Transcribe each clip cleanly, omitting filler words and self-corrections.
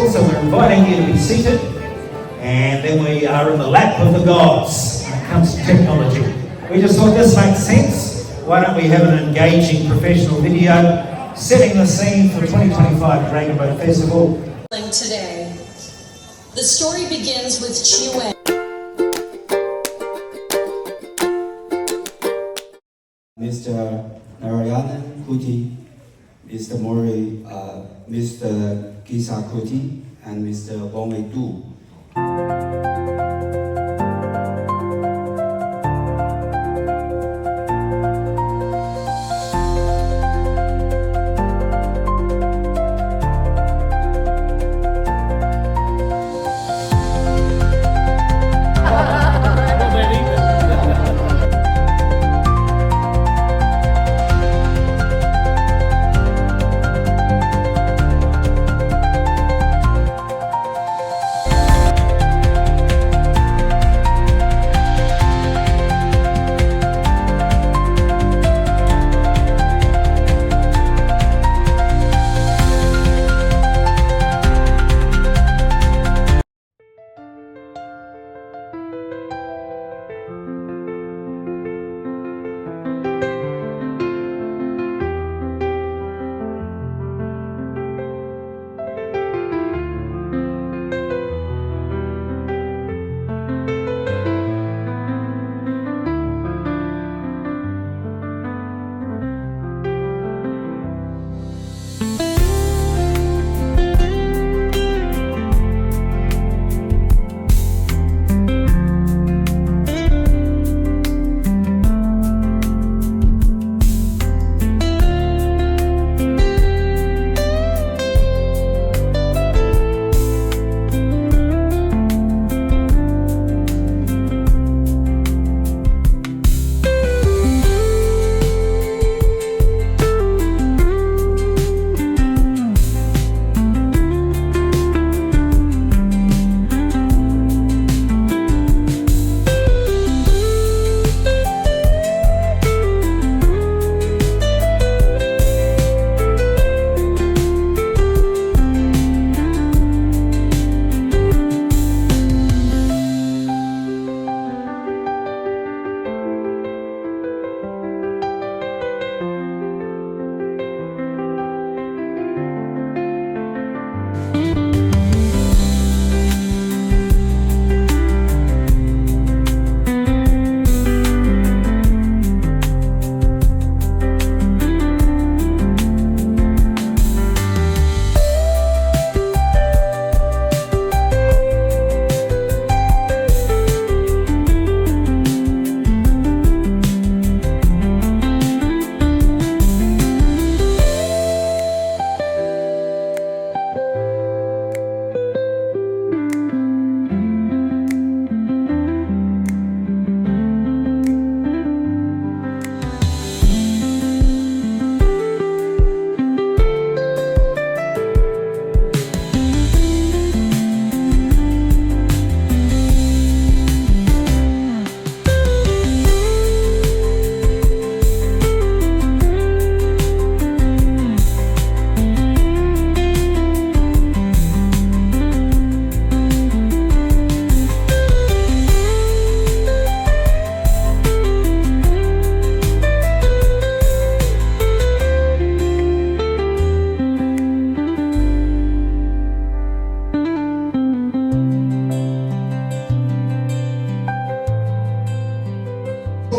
So we're inviting you to be seated, and then we are in the lap of the gods when it comes to technology. We just thought this makes sense. Why don't we have an engaging professional video setting the scene for 2025 Dragon Boat Festival. Today, the story begins with Chiwen. Mr. Narayanan Kuti, Mr. Mori, Mr. Kisa Kuti, and Mr. Bongwei Du.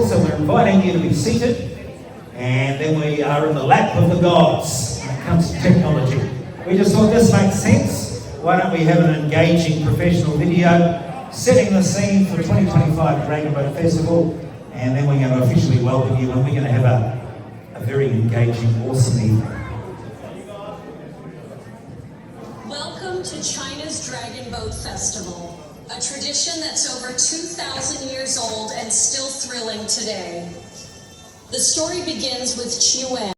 So we're inviting you to be seated, and then we are in the lap of the gods when it comes to technology. We just thought this makes sense. Why don't we have an engaging professional video setting the scene for 2025 Dragon Boat Festival, and then we're going to officially welcome you, and we're going to have a very engaging, awesome evening. Welcome to China's Dragon Boat Festival, a tradition that's over 2,000 years old and still thrilling today. The story begins with Chiwen.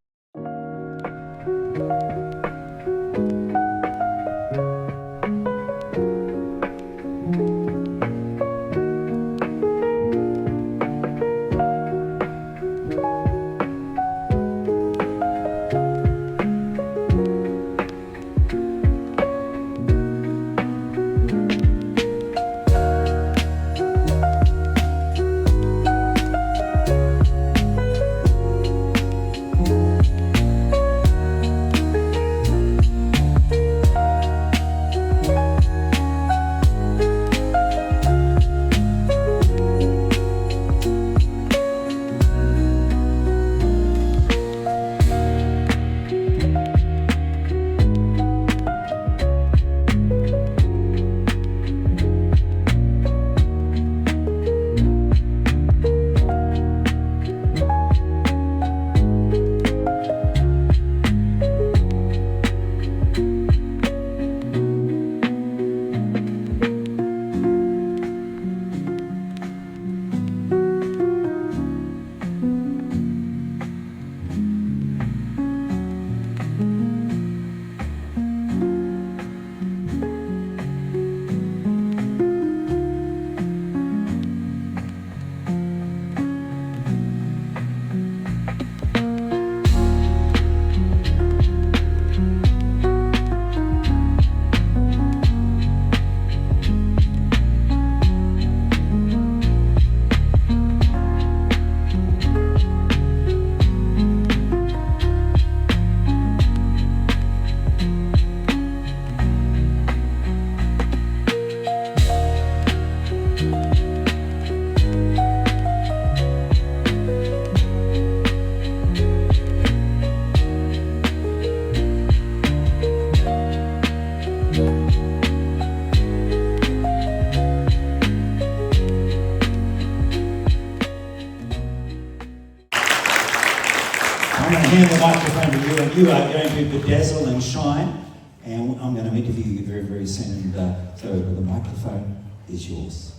I'm going to hand the microphone to you, and you are going to bedazzle and shine, and I'm going to interview you very, very soon. And so the microphone is yours.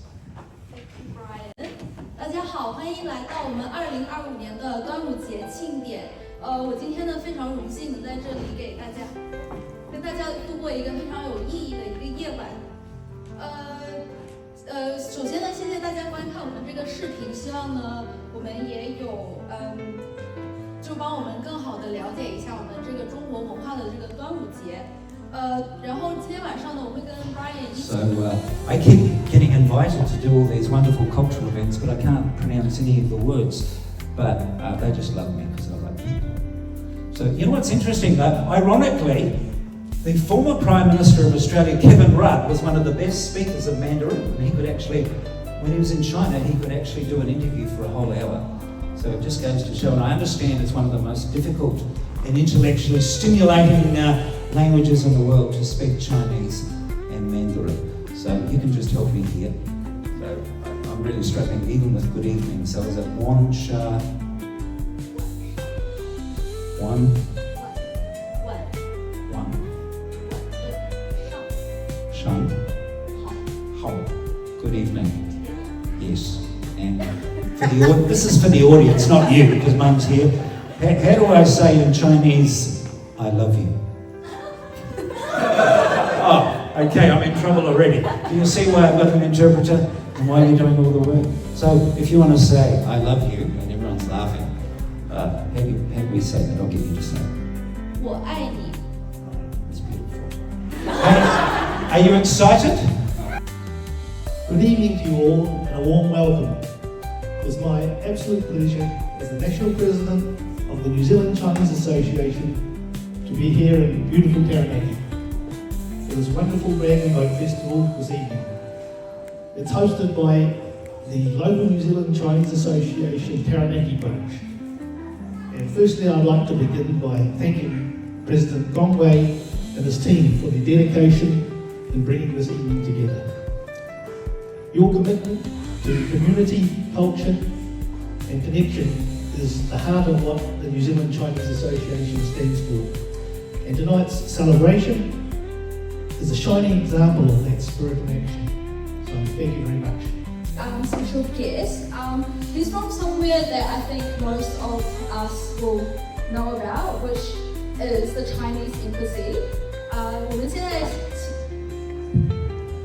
Brian， 大家好，欢迎来到我们2025年的端午节庆典。我今天呢非常荣幸能在这里跟大家度过一个非常有意义的一个夜晚。首先呢，谢谢大家观看我们这个视频，希望呢我们也有就帮我们更好的了解一下我们这个中国文化的这个端午节。然后今天晚上呢，我会跟 Brian 一起。So I keep getting invited to do all these wonderful cultural events, but I can't pronounce any of the words. But they just love me because I love people. So you know what's interesting though? Ironically, the former Prime Minister of Australia, Kevin Rudd, was one of the best speakers of Mandarin. And he could actually, when he was in China, he could actually do an interview for a whole hour. So it just goes to show, and I understand it's one of the most difficult and intellectually stimulating languages in the world to speak Chinese and Mandarin. So you can just help me here. So I'm really struggling even with good evening. So is it Wan Sha? One. Shan. How. Good evening. Yes. And for this is for the audience, not you, because Mum's here. How do I say in Chinese, I love you? Oh, okay, I'm in trouble already. Do you see why I've got an interpreter and why you're doing all the work? So if you want to say, I love you, and everyone's laughing, how do we say that? I'll get you to say it. 我爱你。 It's beautiful. Are you excited? Good evening to you all and a warm welcome. It's my absolute pleasure as the National President of the New Zealand Chinese Association to be here in beautiful Taranaki for this wonderful Dragon Boat Festival this evening. It's hosted by the local New Zealand Chinese Association Taranaki branch. And firstly I'd like to begin by thanking President Gong Wei and his team for their dedication in bringing this evening together. Your commitment to community, culture and connection is the heart of what the New Zealand Chinese Association stands for. And tonight's celebration is a shining example of that spirit in action. So thank you very much. Special guest. He's from somewhere that I think most of us will know about, which is the Chinese Embassy.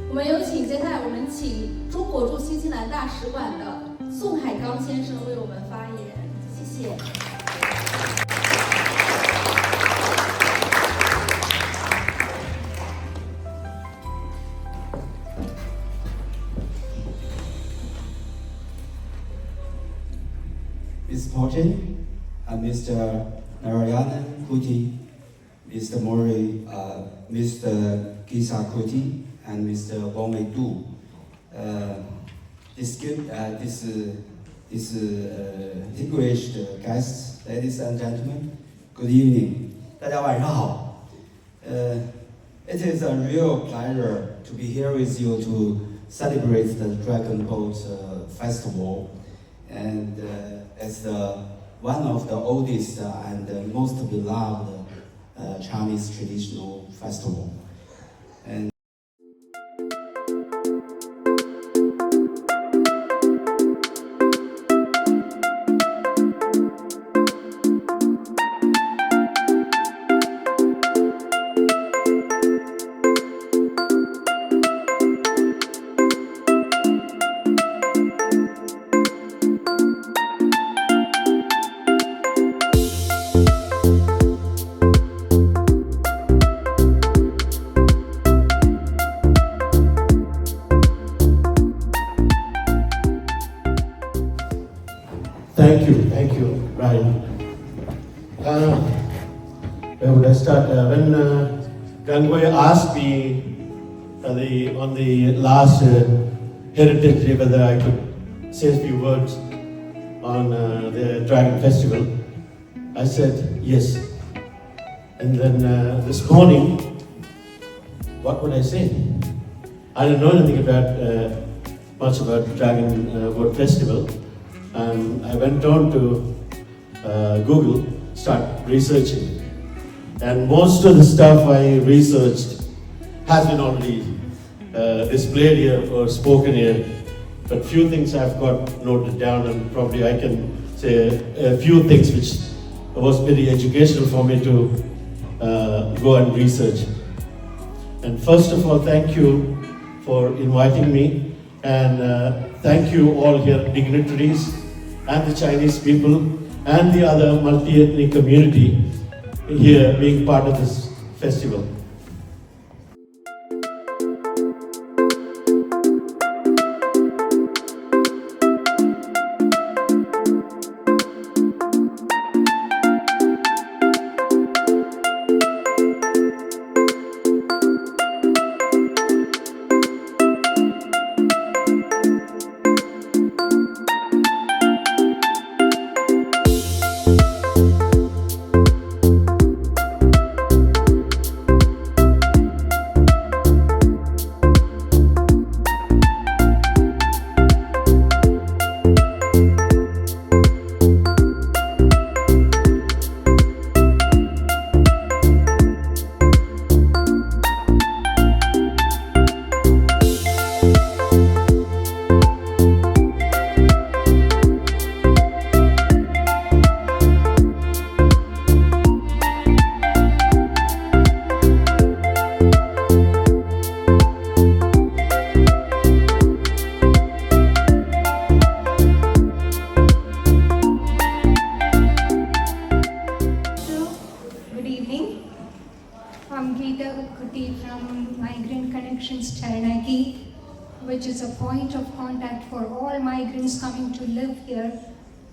我们有请接下来我们请中国驻新西兰大使馆的宋海刚先生为我们发言，谢谢。Ms. Portin, Mr. Narayanan Kuti, Mr. Mori, Mr. Kisa Kuti, and Mr. Bongwei Du. Distinguished guests, ladies and gentlemen, good evening. 大家晚上好。It is a real pleasure to be here with you to celebrate the Dragon Boat Festival, and as one of the oldest and most beloved Chinese traditional festival. And Thank you, Ryan. Where would I start? When Gangwei asked me on the last Heritage Day whether I could say a few words on the Dragon Festival, I said yes. And then this morning, what would I say? I didn't know anything about much about Dragon Boat Festival. I went on to Google start researching. And most of the stuff I researched has been already displayed here or spoken here. But few things I've got noted down, and probably I can say a few things which was very educational for me to go and research. And first of all, thank you for inviting me, and thank you all here, dignitaries and the Chinese people and the other multi-ethnic community here being part of this festival. Taranaki, which is a point of contact for all migrants coming to live here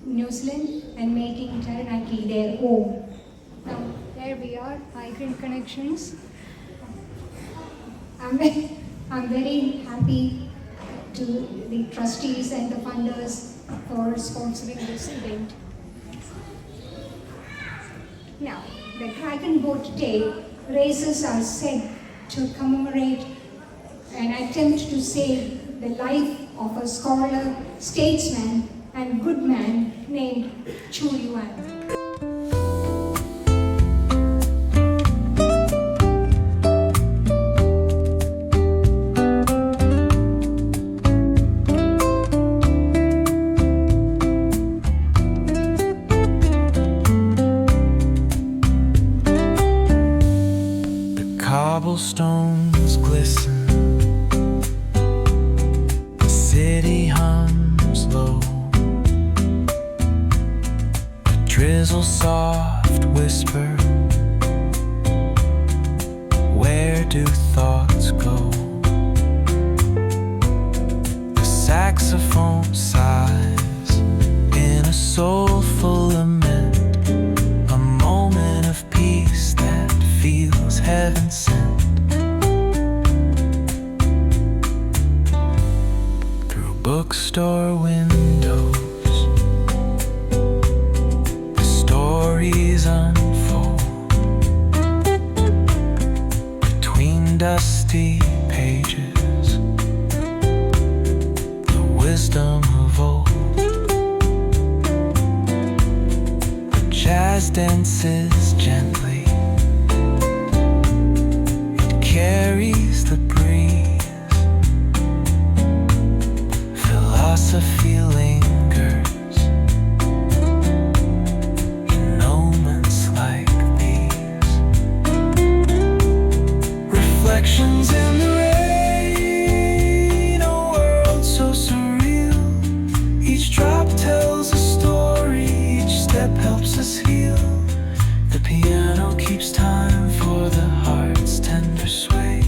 in New Zealand and making Taranaki their home. Now, there we are, Migrant Connections. I'm very happy to the trustees and the funders for sponsoring this event. Now, the Dragon Boat Day races are said to commemorate an attempt to save the life of a scholar, statesman, and good man named Chu Yuan. Cobblestones glisten, the city hums low, a drizzle soft whisper, where do thoughts go? The saxophone sighs in a soulful lament, a moment of peace that feels heaven sent. Bookstore windows, the stories unfold between dusty pages, the wisdom of old. The jazz dances gently, it carries the breeze. Philosophy lingers in moments like these. Reflections in the rain, a world so surreal. Each drop tells a story, each step helps us heal. The piano keeps time for the heart's tender sway.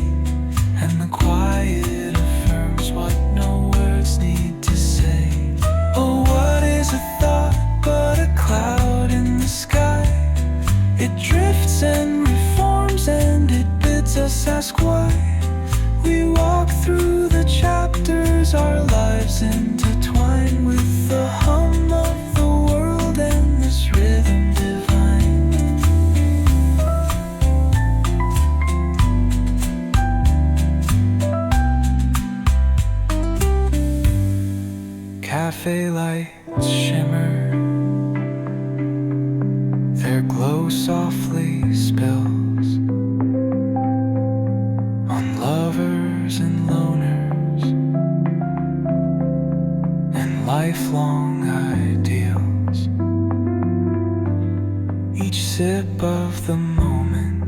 Their glow softly spills on lovers and loners and lifelong ideals. Each sip of the moment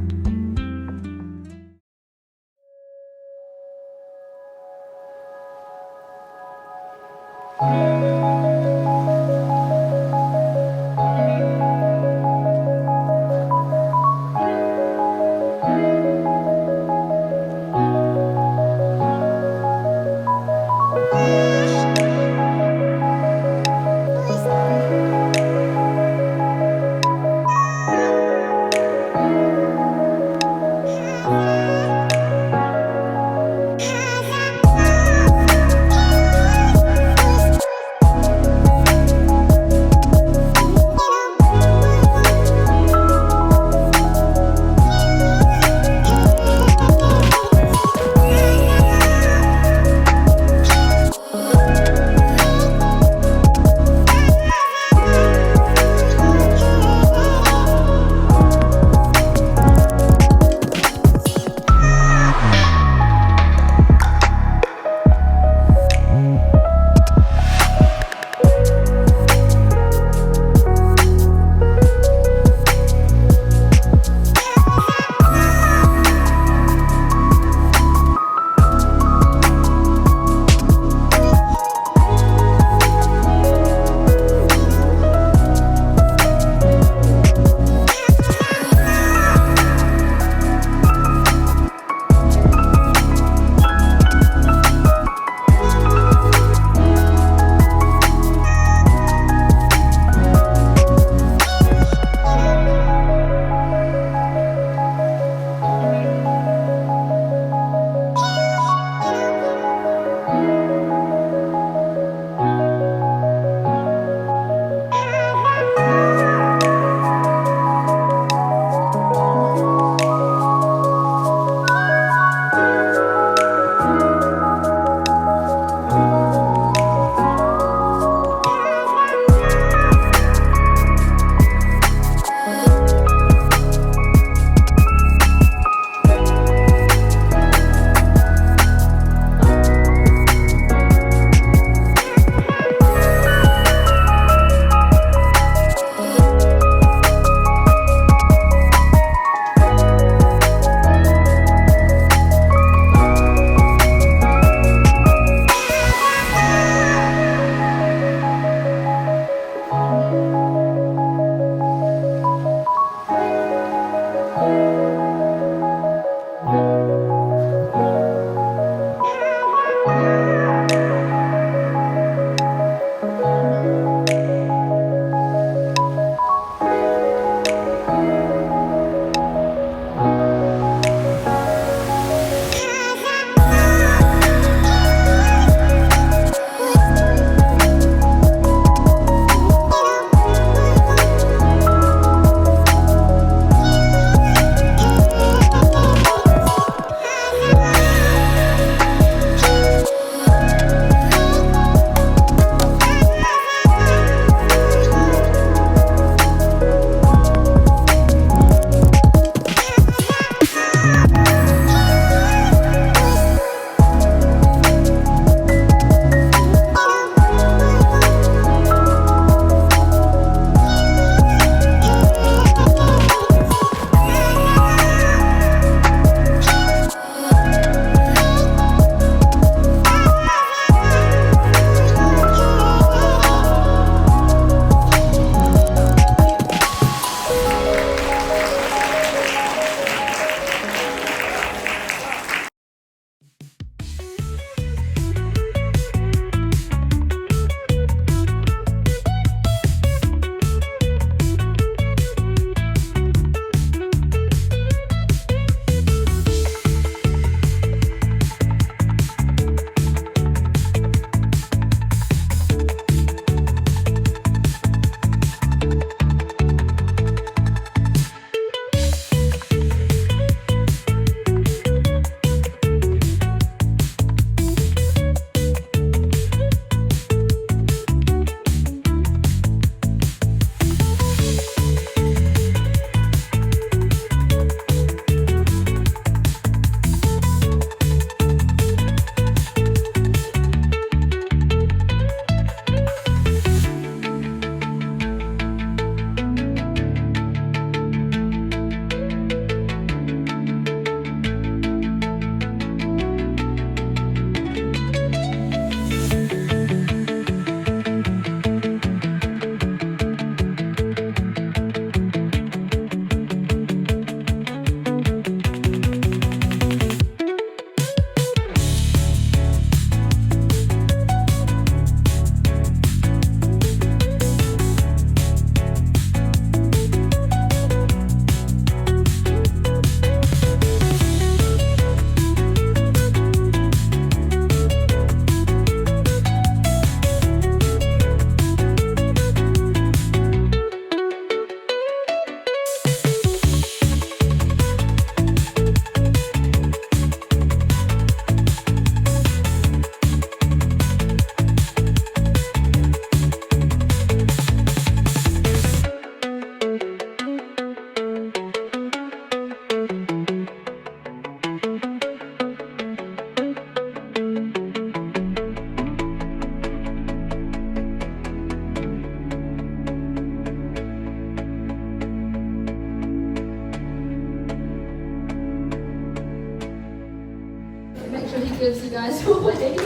gives you guys away. So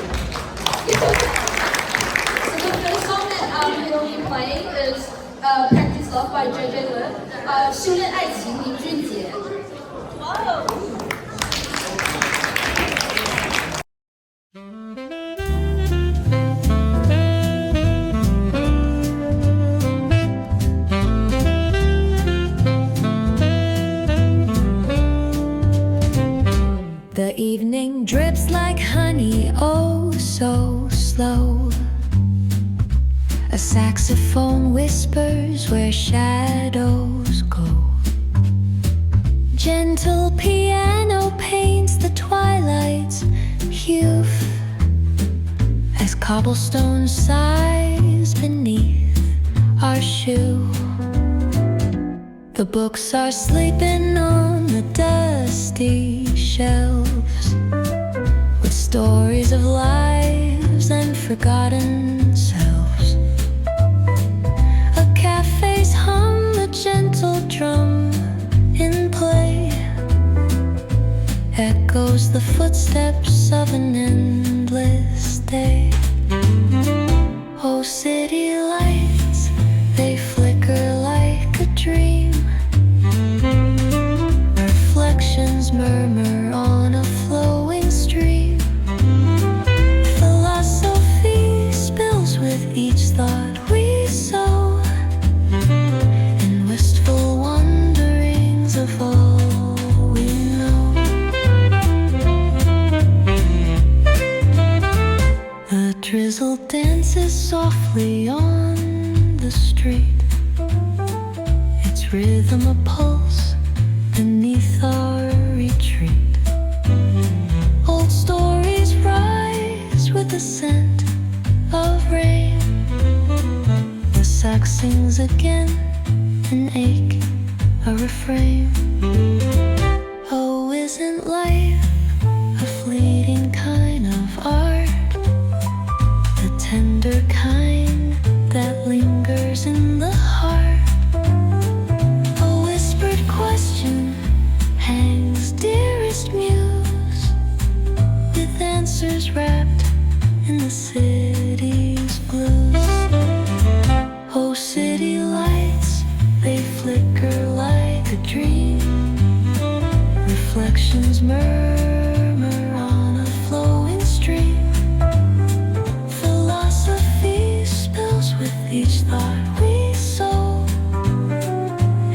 the first song that we will be playing is Practice Love by JJ Lin. 修炼爱情林俊杰。哇。The evening drips like honey, oh so slow. A saxophone whispers where shadows go. Gentle piano paints the twilight's hue as cobblestone sighs beneath our shoe. The books are sleeping on the dusty shelves with stories of lives and forgotten selves. A cafe's hum, a gentle drum in play echoes the footsteps of an endless day. Oh, city lights, they flicker like a dream. Reflections murmur on a flowing stream. Philosophy spills with each thought we sow, and wistful wanderings of all we know. A drizzle dances softly on the street, its rhythm a pulse beneath our retreat. Old stories rise with the scent of rain. The sax sings again, an ache, a refrain. Oh, isn't life a fleeting kind of art? The tender kind that lingers in the heart. A whispered question hangs, dearest muse, with answers wrapped in the city's blues. Oh, city lights, they flicker like a dream. Reflections murmur on a flowing stream. Philosophy spills with each thought we sow,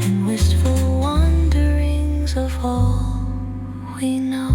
and wistful wanderings of all we know.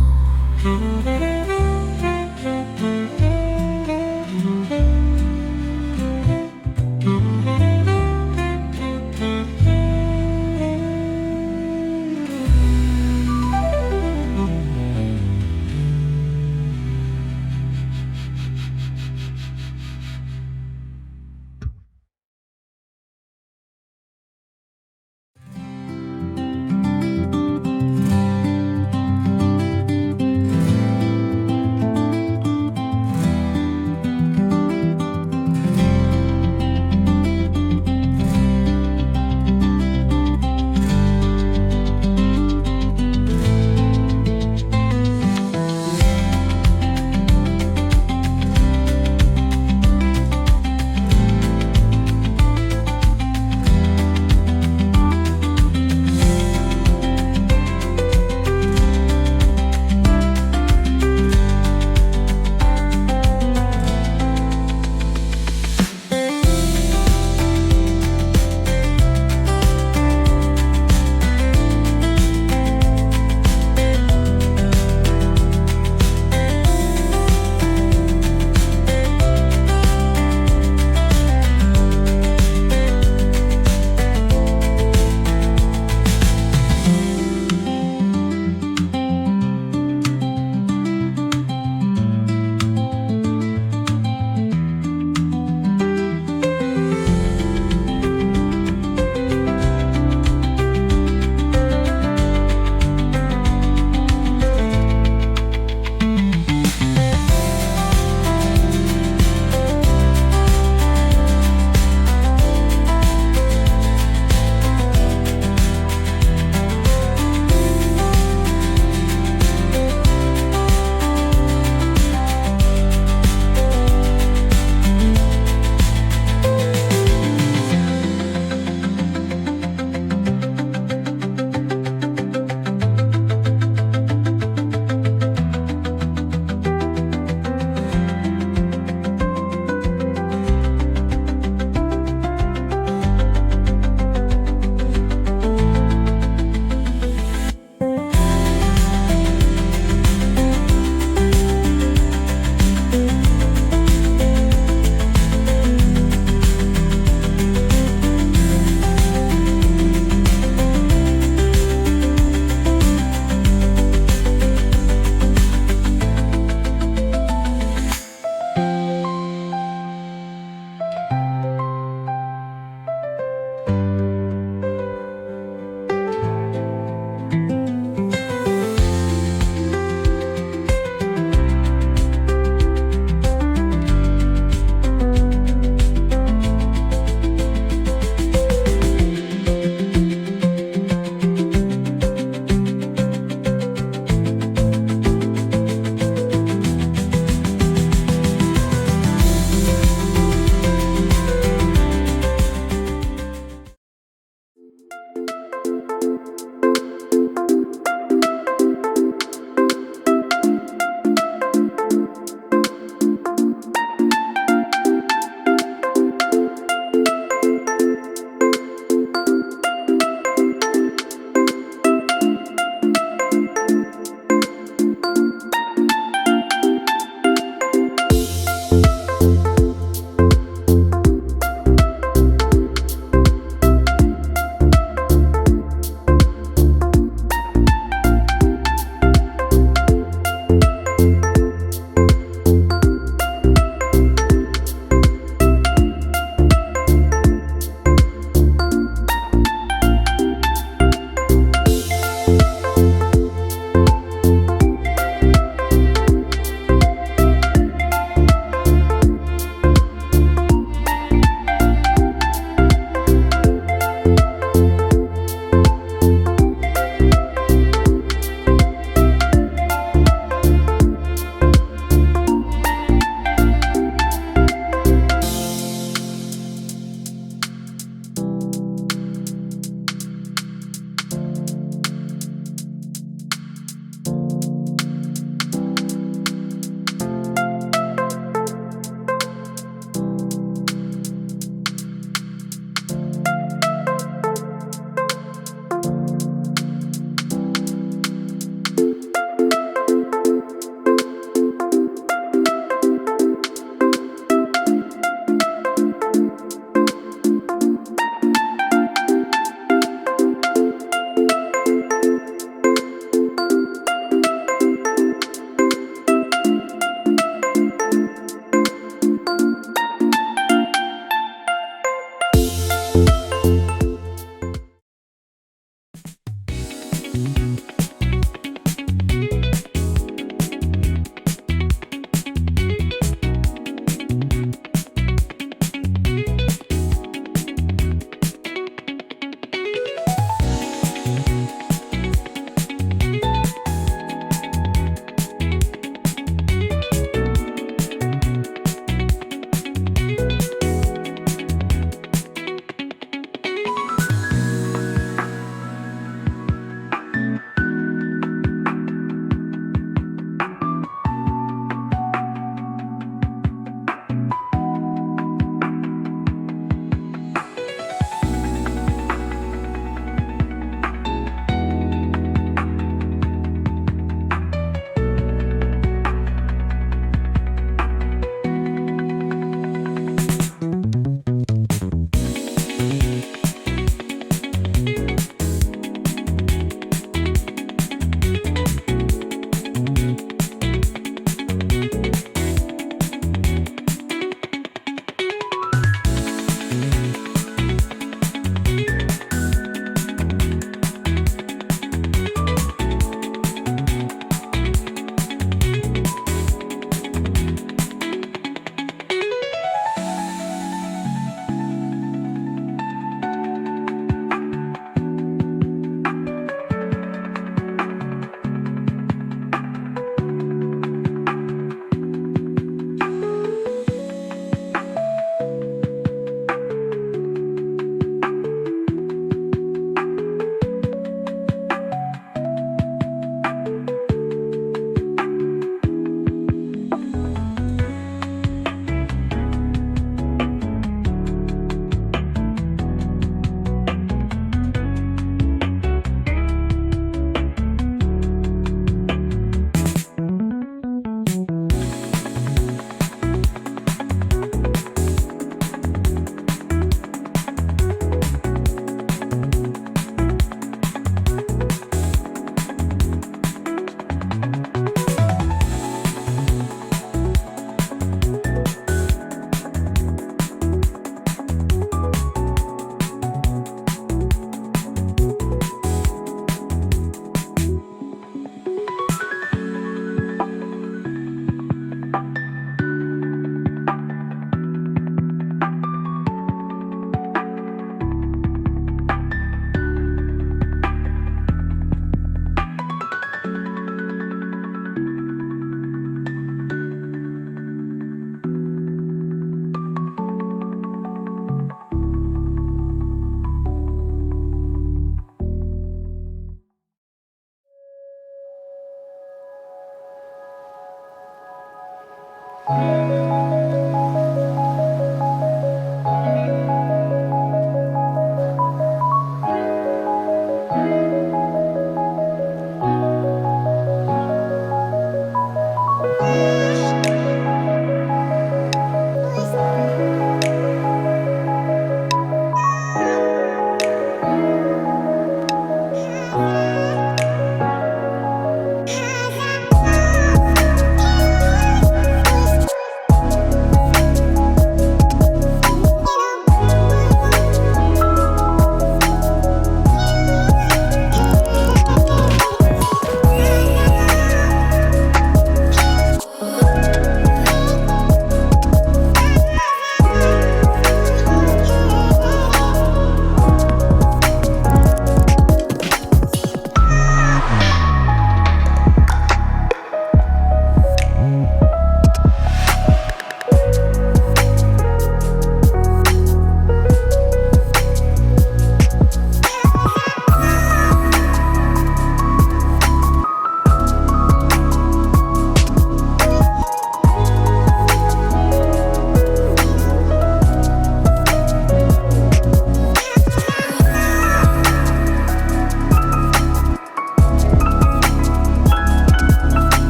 floor.